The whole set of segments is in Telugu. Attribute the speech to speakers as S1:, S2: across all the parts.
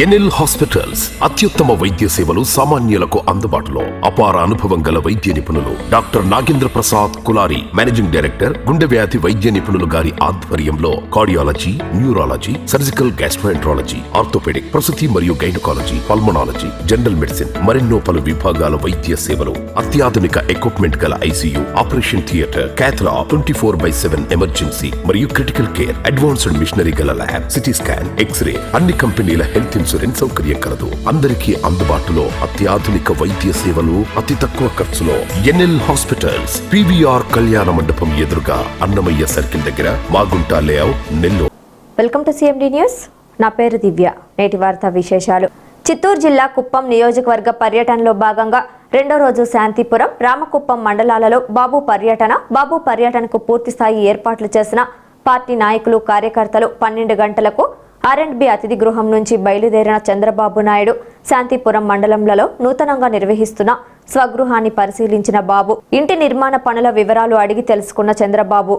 S1: ఎన్ఎల్ హాస్పిటల్స్ అత్యుత్తమ వైద్య సేవలు సామాన్యులకు అందుబాటులో. అపార అనుభవం గల వైద్య నిపుణులు doctor Nagendra Prasad Kulari, managing director, గుండె వ్యాధి వైద్య నిపుణులు గారి ఆధ్వర్యంలో cardiology, neurology, surgical gastroenterology, orthopaedic, ప్రసూతి మరియు గైనకాలజీ, పల్మనాలజీ, జనరల్ మెడిసిన్ మరెన్నో పలు విభాగాల వైద్య సేవలు, అత్యాధునిక ఎక్విప్మెంట్ గల ఐసీయూ, ఆపరేషన్ థియేటర్, క్యాథ్లా, 24/7 ఎమర్జెన్సీ మరియు క్రిటికల్ కేర్, అడ్వాన్స్డ్ మిషనరీ గల ల్యాబ్, సిటీ స్కాన్, ఎక్స్రే, అన్ని కంపెనీల హెల్త్ ఇన్సూరెన్స్ సౌకర్యం కలదు. అందరికీ అందుబాటులో అత్యాధునిక వైద్య సేవలు అతి తక్కువ ఖర్చులో. ఎన్ఎల్ హాస్పిటల్స్, పివిఆర్ కళ్యాణ మండపం ఎదురుగా, అన్నమయ్య సర్కిల్ దగ్గర, Magunta layout, Nellore.
S2: Welcome to CMD news. నా పేరు దివ్య. నేటి వార్తా విశేషాలు. చిత్తూరు జిల్లా కుప్పం నియోజకవర్గ పర్యటనలో భాగంగా రెండో రోజు శాంతిపురం, రామకుప్పం మండలాలలో బాబు పర్యటనకు పూర్తిస్థాయి ఏర్పాట్లు చేసిన పార్టీ నాయకులు, కార్యకర్తలు 12 గంటలకు R&B అతిథి గృహం నుంచి బయలుదేరిన చంద్రబాబు నాయుడు శాంతిపురం మండలంలో నూతనంగా నిర్వహిస్తున్న స్వగృహాన్ని పరిశీలించిన బాబు, ఇంటి నిర్మాణ పనుల వివరాలు అడిగి తెలుసుకున్న చంద్రబాబు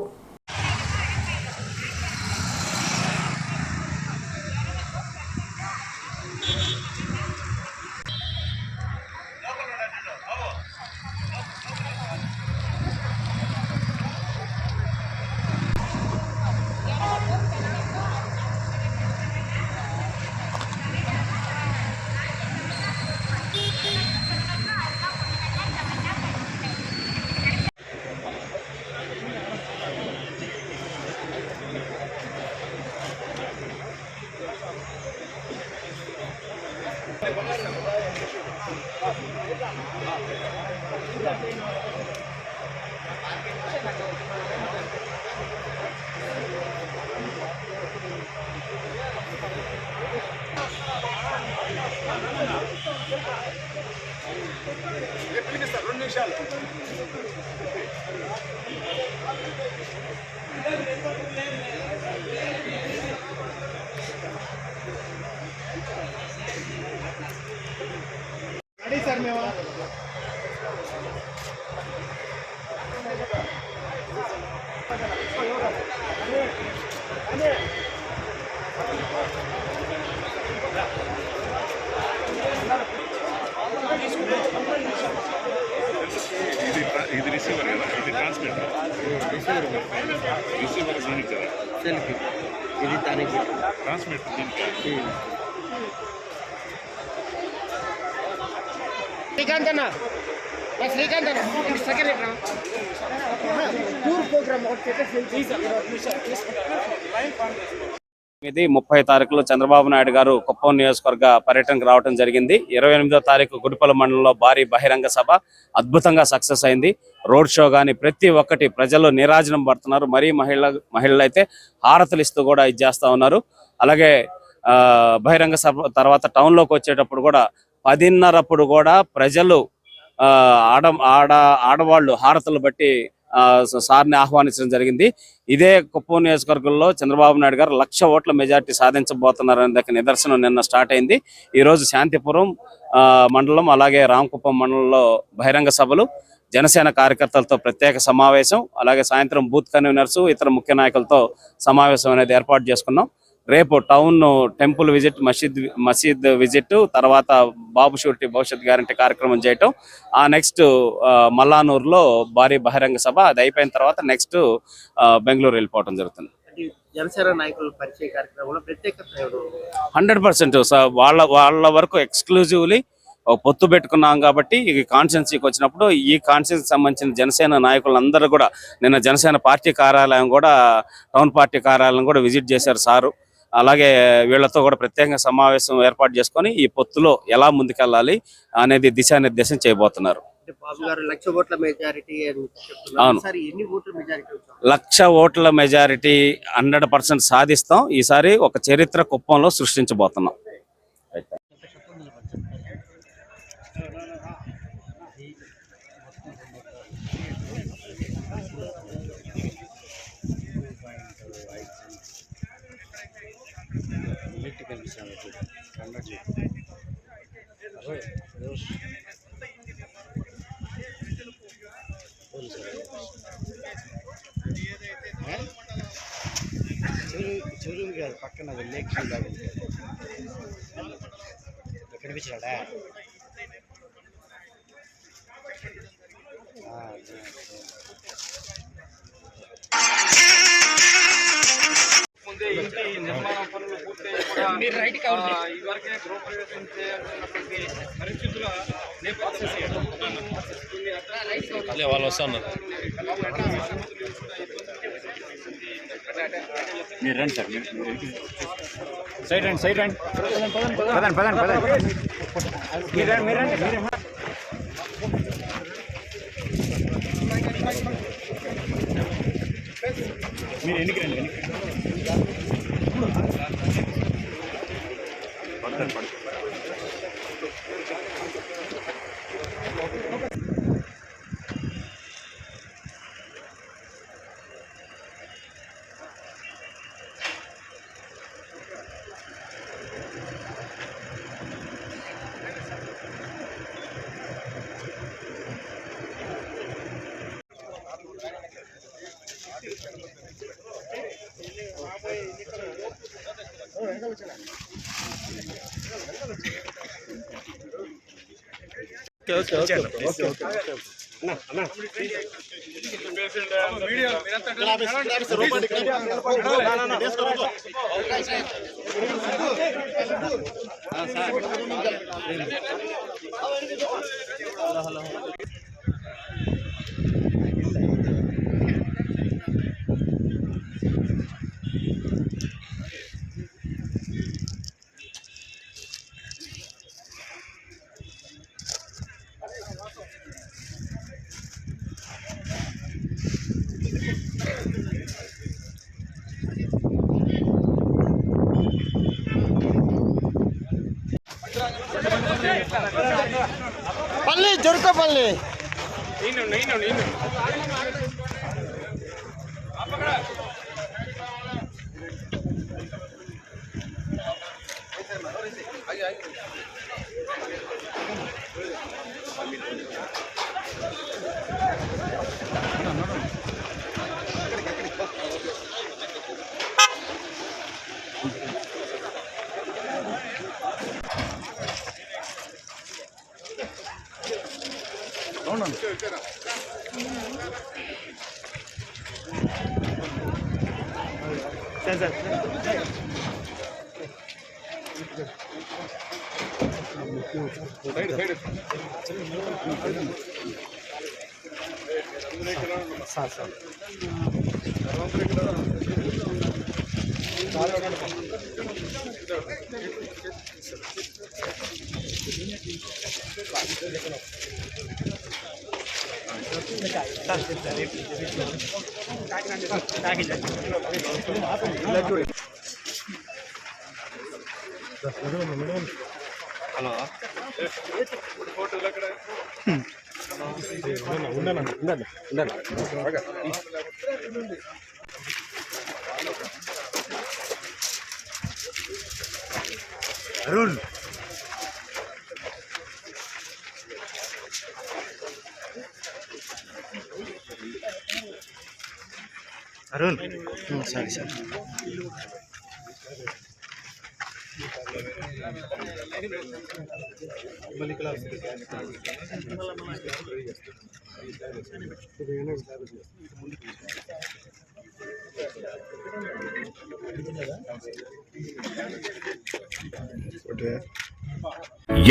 S3: ఇది రిసీవర్ కదా, ఇది ట్రాన్స్మిటర్. రిసీవర్ దీనికి కదా, సెల్ఫీ ఇది దానికి ట్రాన్స్మిటర్ దీనికి. శ్రీకాంత్ అన్న సెకండ్ టూర్ ప్రోగ్రామ్
S4: ఇది 30 తారీఖులో చంద్రబాబు నాయుడు గారు కుప్పం నియోజకవర్గ పర్యటనకు రావడం జరిగింది. 28వ తారీఖు గుడిపల్లి మండలంలో భారీ బహిరంగ సభ అద్భుతంగా సక్సెస్ అయింది. రోడ్ షో కానీ ప్రతి ఒక్కటి ప్రజలు నీరాజనం పడుతున్నారు. మరీ మహిళలు అయితే హారతలు ఇస్తూ కూడా ఇచ్చేస్తా ఉన్నారు. అలాగే బహిరంగ సభ తర్వాత టౌన్లోకి వచ్చేటప్పుడు కూడా 10:30 కూడా ప్రజలు ఆడవాళ్ళు హారతలు బట్టి సార్ని ఆహ్వానించడం జరిగింది. ఇదే కుప్పం నియోజకవర్గంలో చంద్రబాబు నాయుడు గారు 1,00,000 ఓట్ల మెజార్టీ సాధించబోతున్నారనే దానికి నిదర్శనం నిన్న స్టార్ట్ అయింది. ఈ రోజు శాంతిపురం మండలం అలాగే రామకుప్పం మండలంలో బహిరంగ సభలు, జనసేన కార్యకర్తలతో ప్రత్యేక సమావేశం, అలాగే సాయంత్రం బూత్ కన్వీనర్స్, ఇతర ముఖ్య నాయకులతో సమావేశం అనేది ఏర్పాటు చేసుకున్నాం. రేపు టౌన్ టెంపుల్ విజిట్, మసీద్ విజిట్, తర్వాత బాబు షూరిటీ భవిష్యత్ గ్యారంటీ కార్యక్రమం చేయటం, ఆ నెక్స్ట్ మల్లానూరులో భారీ బహిరంగ సభ, అది అయిపోయిన తర్వాత నెక్స్ట్ బెంగళూరు వెళ్ళిపోవడం జరుగుతుంది.
S5: జనసేన నాయకుల పరిచయ కార్యక్రమంలో ప్రత్యేకత
S4: 100% వాళ్ళ వరకు ఎక్స్క్లూజివ్లీ పొత్తు పెట్టుకున్నాం కాబట్టి ఈ కాన్స్టిట్యున్సీకి వచ్చినప్పుడు ఈ కాన్స్టిట్యున్సీకి సంబంధించిన జనసేన నాయకులందరూ కూడా నిన్న జనసేన పార్టీ కార్యాలయం కూడా, టౌన్ పార్టీ కార్యాలయం కూడా విజిట్ చేశారు సారు. అలాగే వీళ్లతో కూడా ప్రత్యేకంగా సమావేశం ఏర్పాటు చేసుకొని ఈ పొత్తులో ఎలా ముందుకెళ్ళాలి అనేది దిశానిర్దేశం చేయబోతున్నారు.
S5: 1,00,000 ఓట్ల మెజారిటీ అని చెప్తున్నారు.
S4: అవును,
S5: ఈసారి ఎన్ని ఓట్ల మెజారిటీ?
S4: 1,00,000 ఓట్ల మెజారిటీ 100% సాధిస్తాం. ఈసారి ఒక చరిత్ర కుప్పంలో సృష్టించబోతున్నాం.
S5: చెరువు గారు పక్కన లేక్
S6: చేపించాడా
S7: ముందే ఇంటి నిర్మాణ పనులు పూర్తయి కూడా ఇదివరకే గృహప్రవేశం చేయాల్సినటువంటి పరిస్థితుల నేపథ్యంలో
S4: వాళ్ళు వస్తున్నారు. మీరు రండి సార్, సైడ్ రండి, సైడ్ రండి, పదండి పదండి పదండి, మీరు రండి, మీరు రండి, మీరు ఎన్నికి రండి, ఎన్నికి
S6: పల్లి జరుకపల్లి
S7: హలో ఫోటోలు అక్కడ
S6: అరుణ్ అరుణ్ సరే సరే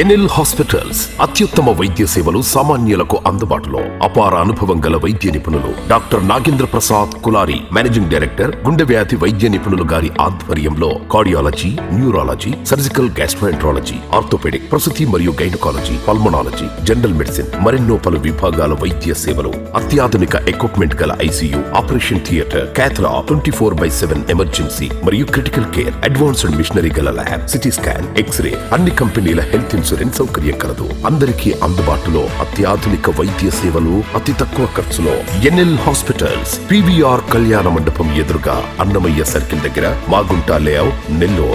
S1: ఎన్ఎల్ హాస్పిటల్స్ అత్యుత్తమ వైద్య సేవలు సామాన్యులకు అందుబాటులో. అపార అనుభవం గల వైద్య నిపుణులు doctor Nagendra Prasad Kulari, managing director, గుండె వ్యాధి వైద్య నిపుణులు గారి ఆధ్వర్యంలో cardiology, neurology, surgical gastroenterology, orthopaedic, ప్రసూతి మరియు గైనకాలజీ, పల్మనాలజీ, జనరల్ మెడిసిన్ మరెన్నో పలు విభాగాల వైద్య సేవలు. అత్యాధునిక ఎక్విప్మెంట్ గల ఐసీయూ, ఆపరేషన్ థియేటర్, క్యాథ్లా, 24/7 ఎమర్జెన్సీ మరియు క్రిటికల్ కేర్, అడ్వాన్స్డ్ మిషనరీ గల ల్యాబ్, సిటీ స్కాన్, ఎక్స్రే, అన్ని కంపెనీల హెల్త్ ఇన్సూరెన్స్ సౌకర్యం కలదు. అందరికీ అందుబాటులో అత్యాధునిక వైద్య సేవలు అతి తక్కువ ఖర్చులో. ఎన్ఎల్ హాస్పిటల్స్, పివిఆర్ కళ్యాణ మండపం ఎదురుగా, అన్నమయ్య సర్కిల్ దగ్గర, మాగుంట లేఅవుట్, నెల్లూరు.